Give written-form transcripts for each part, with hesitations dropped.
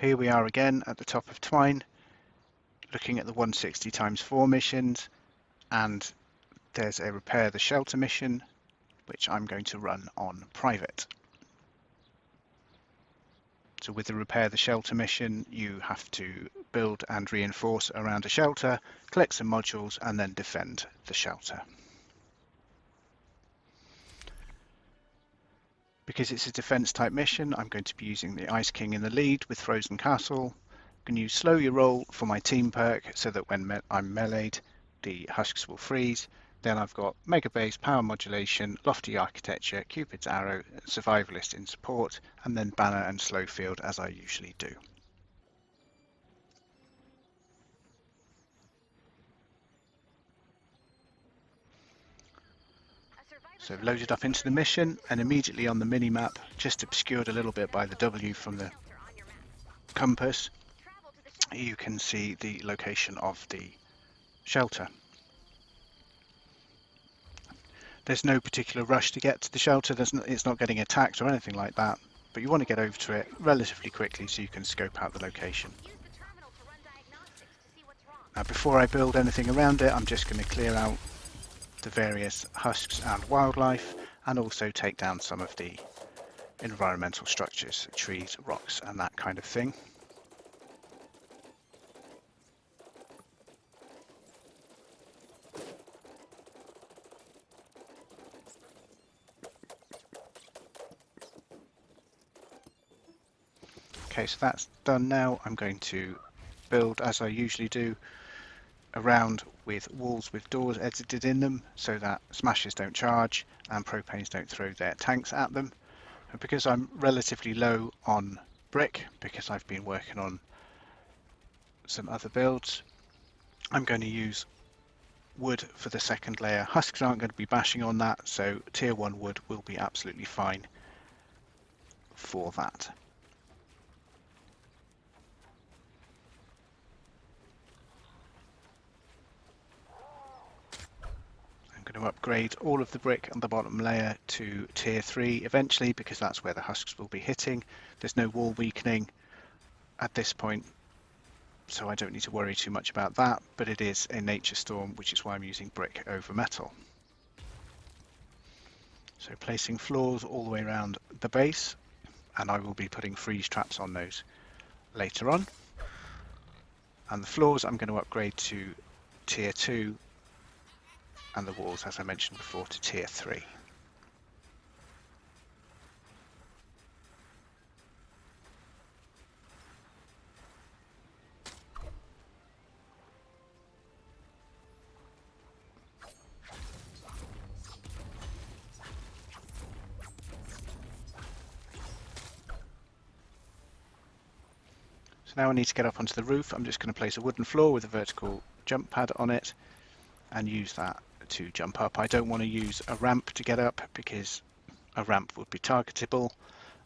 here we are again at the top of Twine, looking at the 160x4 missions, and there's a repair the shelter mission, which I'm going to run on private. So with the repair the shelter mission, you have to build and reinforce around a shelter, collect some modules, and then defend the shelter. Because it's a defense type mission, I'm going to be using the Ice King in the lead with Frozen Castle. I'm going to use Slow Your Roll for my team perk so that when I'm meleeed, the husks will freeze. Then I've got MegaBASE, Power Modulation, Lofty Architecture, Cupid's Arrow, Survivalist in support, and then Banner and Slow Field as I usually do. So loaded up into the mission, and immediately on the mini-map, just obscured a little bit by the W from the compass, you can see the location of the shelter. There's no particular rush to get to the shelter, it's not getting attacked or anything like that, but you want to get over to it relatively quickly so you can scope out the location. Now before I build anything around it, I'm just going to clear out the various husks and wildlife, and also take down some of the environmental structures, trees, rocks, and that kind of thing. Okay, so that's done now. I'm going to build, as I usually do, around with walls with doors edited in them so that smashers don't charge and propanes don't throw their tanks at them. And because I'm relatively low on brick, because I've been working on some other builds, I'm going to use wood for the second layer. Husks aren't going to be bashing on that, so tier 1 wood will be absolutely fine for that. I'm going to upgrade all of the brick on the bottom layer to tier 3 eventually, because that's where the husks will be hitting. There's no wall weakening at this point, so I don't need to worry too much about that, but it is a nature storm, which is why I'm using brick over metal. So placing floors all the way around the base, and I will be putting freeze traps on those later on. And the floors I'm going to upgrade to tier 2, and the walls, as I mentioned before, to tier 3. So now I need to get up onto the roof. I'm just going to place a wooden floor with a vertical jump pad on it and use that to jump up. I don't want to use a ramp to get up because a ramp would be targetable,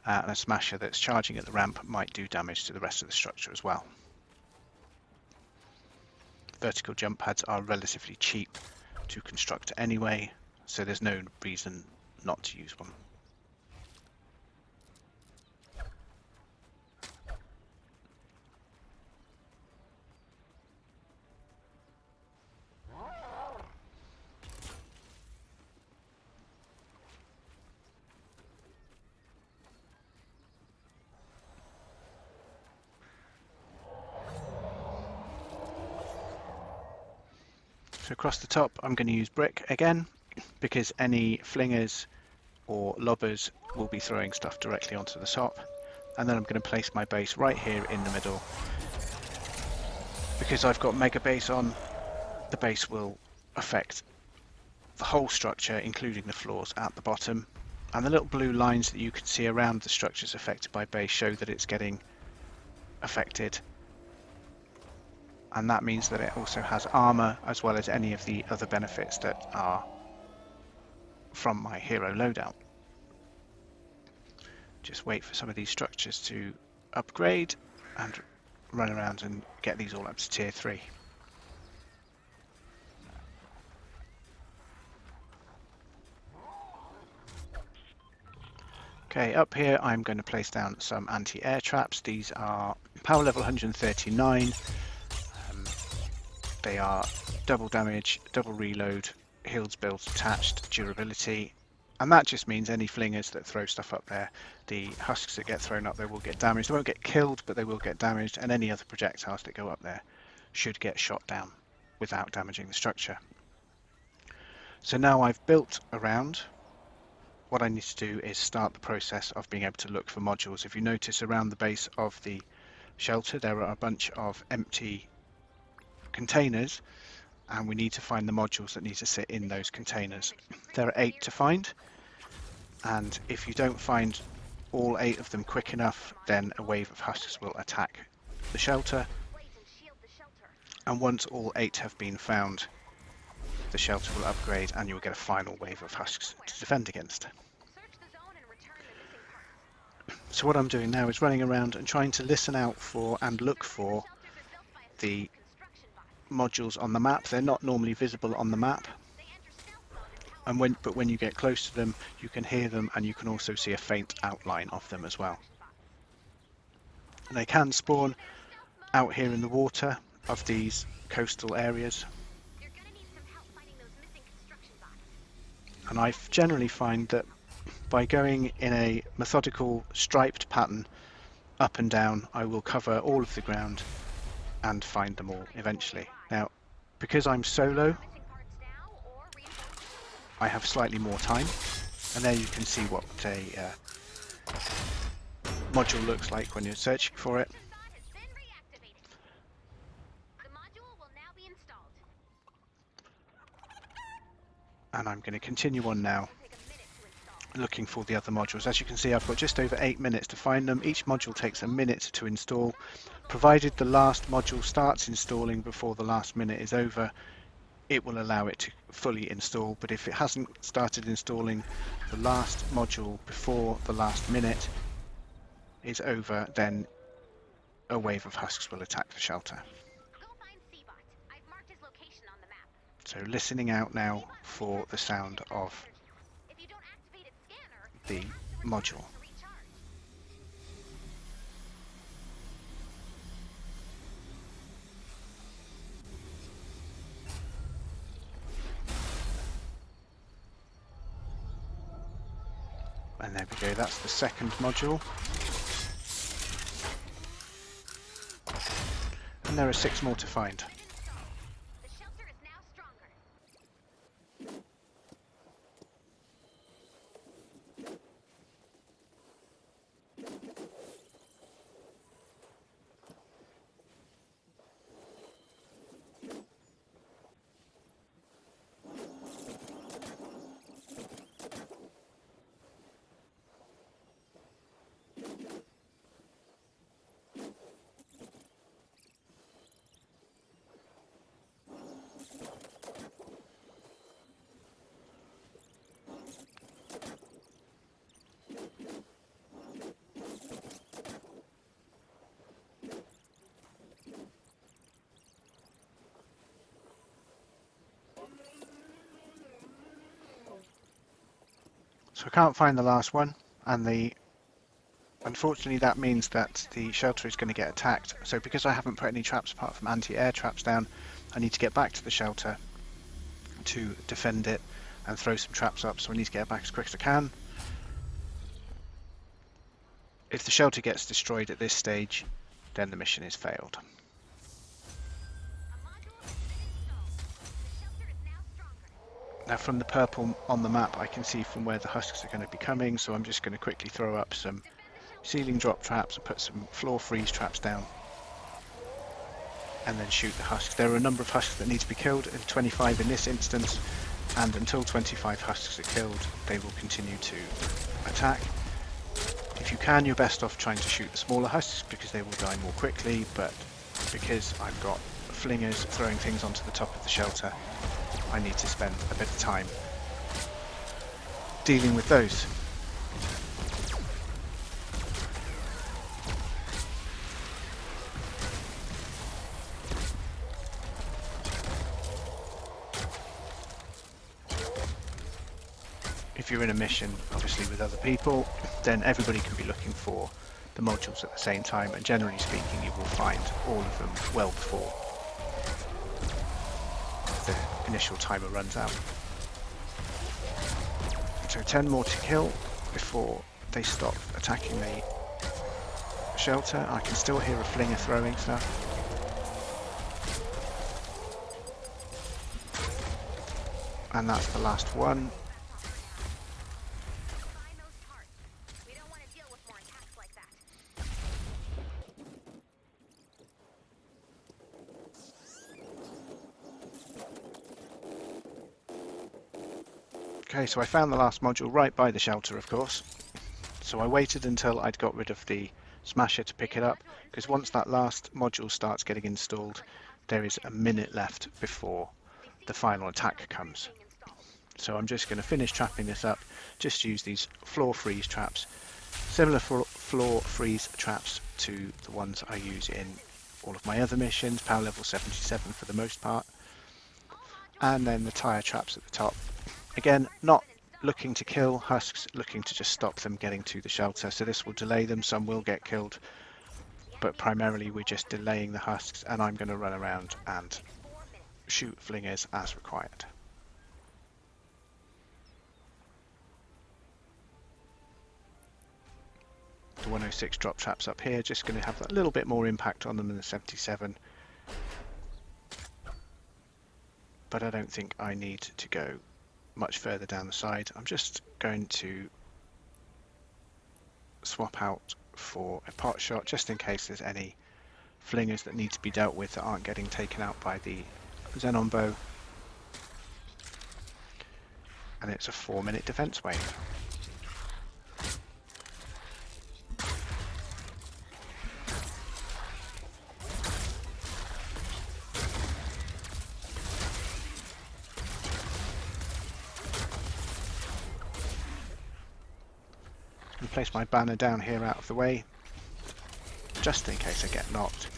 and a smasher that's charging at the ramp might do damage to the rest of the structure as well. Vertical jump pads are relatively cheap to construct anyway, so there's no reason not to use one. So across the top I'm going to use brick again, because any flingers or lobbers will be throwing stuff directly onto the top. And then I'm going to place my base right here in the middle. Because I've got MegaBASE on, the base will affect the whole structure, including the floors at the bottom. And the little blue lines that you can see around the structures affected by base show that it's getting affected. And that means that it also has armor, as well as any of the other benefits that are from my hero loadout. Just wait for some of these structures to upgrade and run around and get these all up to tier 3. Okay, up here I'm going to place down some anti-air traps. These are Power level 139. They are double damage, double reload, heals, builds attached, durability, and that just means any flingers that throw stuff up there, the husks that get thrown up there will get damaged. They won't get killed, but they will get damaged, and any other projectiles that go up there should get shot down without damaging the structure. So now I've built around, what I need to do is start the process of being able to look for modules. If you notice around the base of the shelter there are a bunch of empty containers, and we need to find the modules that need to sit in those containers. There are 8 to find, and if you don't find all 8 of them quick enough, then a wave of husks will attack the shelter, and once all 8 have been found, the shelter will upgrade and you will get a final wave of husks to defend against. So what I'm doing now is running around and trying to listen out for and look for the modules on the map. They're not normally visible on the map, and when you get close to them you can hear them, and you can also see a faint outline of them as well. And they can spawn out here in the water of these coastal areas, and I generally find that by going in a methodical striped pattern up and down, I will cover all of the ground and find them all eventually. Now, because I'm solo, I have slightly more time, and there you can see what a module looks like when you're searching for it. And I'm going to continue on now looking for the other modules. As you can see, I've got just over 8 minutes to find them. Each module takes a minute to install. Provided the last module starts installing before the last minute is over, it will allow it to fully install. But if it hasn't started installing the last module before the last minute is over, then a wave of husks will attack the shelter. So listening out now for the sound of the module. And there we go, that's the second module. And there are 6 more to find. So I can't find the last one, and unfortunately that means that the shelter is going to get attacked. So because I haven't put any traps apart from anti-air traps down, I need to get back to the shelter to defend it and throw some traps up, so I need to get back as quick as I can. If the shelter gets destroyed at this stage, then the mission is failed. Now from the purple on the map I can see from where the husks are going to be coming, so I'm just going to quickly throw up some ceiling drop traps and put some floor freeze traps down and then shoot the husks. There are a number of husks that need to be killed, 25 in this instance, and until 25 husks are killed they will continue to attack. If you can, you're best off trying to shoot the smaller husks because they will die more quickly, but because I've got flingers throwing things onto the top of the shelter, I need to spend a bit of time dealing with those. If you're in a mission, obviously with other people, then everybody can be looking for the modules at the same time, and generally speaking you will find all of them well before the initial timer runs out. So 10 more to kill before they stop attacking the shelter. I can still hear a flinger throwing stuff. And that's the last one. Okay, so I found the last module right by the shelter, of course. So I waited until I'd got rid of the smasher to pick it up, because once that last module starts getting installed, there is a minute left before the final attack comes. So I'm just going to finish trapping this up, just use these floor freeze traps, similar floor freeze traps to the ones I use in all of my other missions, power level 77 for the most part, and then the tire traps at the top. Again, not looking to kill husks, looking to just stop them getting to the shelter, so this will delay them. Some will get killed, but primarily we're just delaying the husks, and I'm going to run around and shoot flingers as required. The 106 drop traps up here, just going to have that little bit more impact on them than the 77, but I don't think I need to go much further down the side. I'm just going to swap out for a pot shot just in case there's any flingers that need to be dealt with that aren't getting taken out by the Xenon bow. And it's a 4-minute defense wave. And place my banner down here out of the way, just in case I get knocked.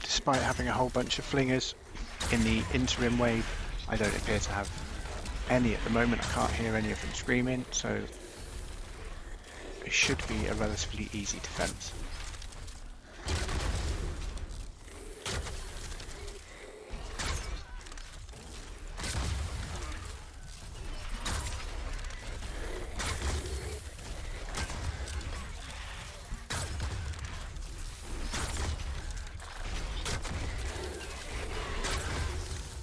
Despite having a whole bunch of flingers in the interim wave, I don't appear to have any at the moment. I can't hear any of them screaming, so it should be a relatively easy defense.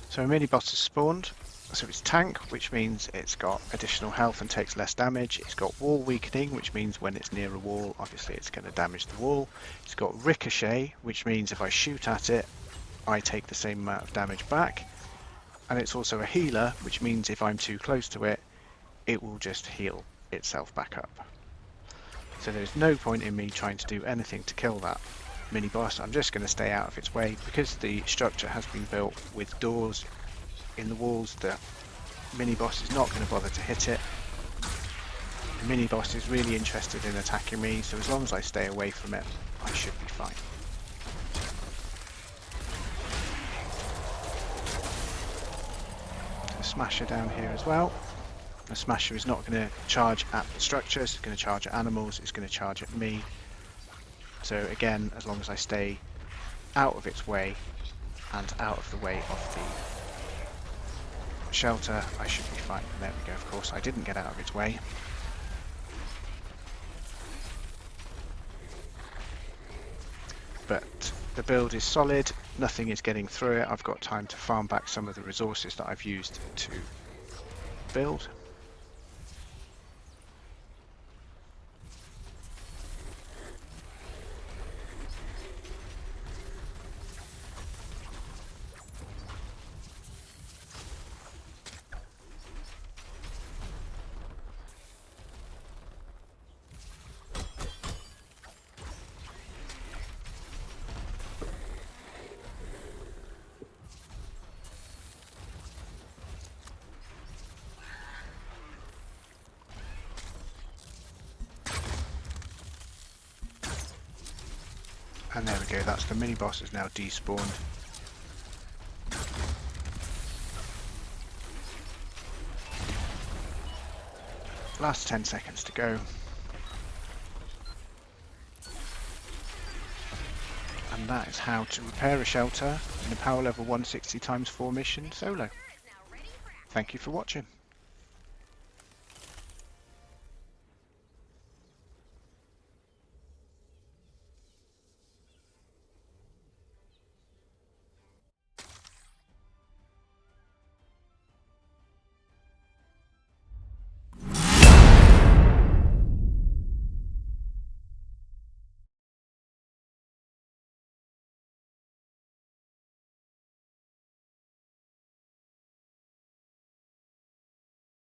So a mini boss has spawned. So it's tank, which means it's got additional health and takes less damage. It's got wall weakening, which means when it's near a wall, obviously it's going to damage the wall. It's got ricochet, which means if I shoot at it, I take the same amount of damage back. And it's also a healer, which means if I'm too close to it, it will just heal itself back up. So there's no point in me trying to do anything to kill that mini boss. I'm just going to stay out of its way because the structure has been built with doors in the walls. The mini boss is not going to bother to hit it. The mini boss is really interested in attacking me, so as long as I stay away from it, I should be fine. A smasher down here as well. The smasher is not going to charge at the structures, it's going to charge at animals, it's going to charge at me. So again, as long as I stay out of its way and out of the way of the shelter, I should be fine. There we go, of course I didn't get out of its way. But the build is solid, nothing is getting through it. I've got time to farm back some of the resources that I've used to build. And there we go, that's the mini boss is now despawned. Last 10 seconds to go. And that is how to repair a shelter in a power level 160x4 mission solo. Thank you for watching.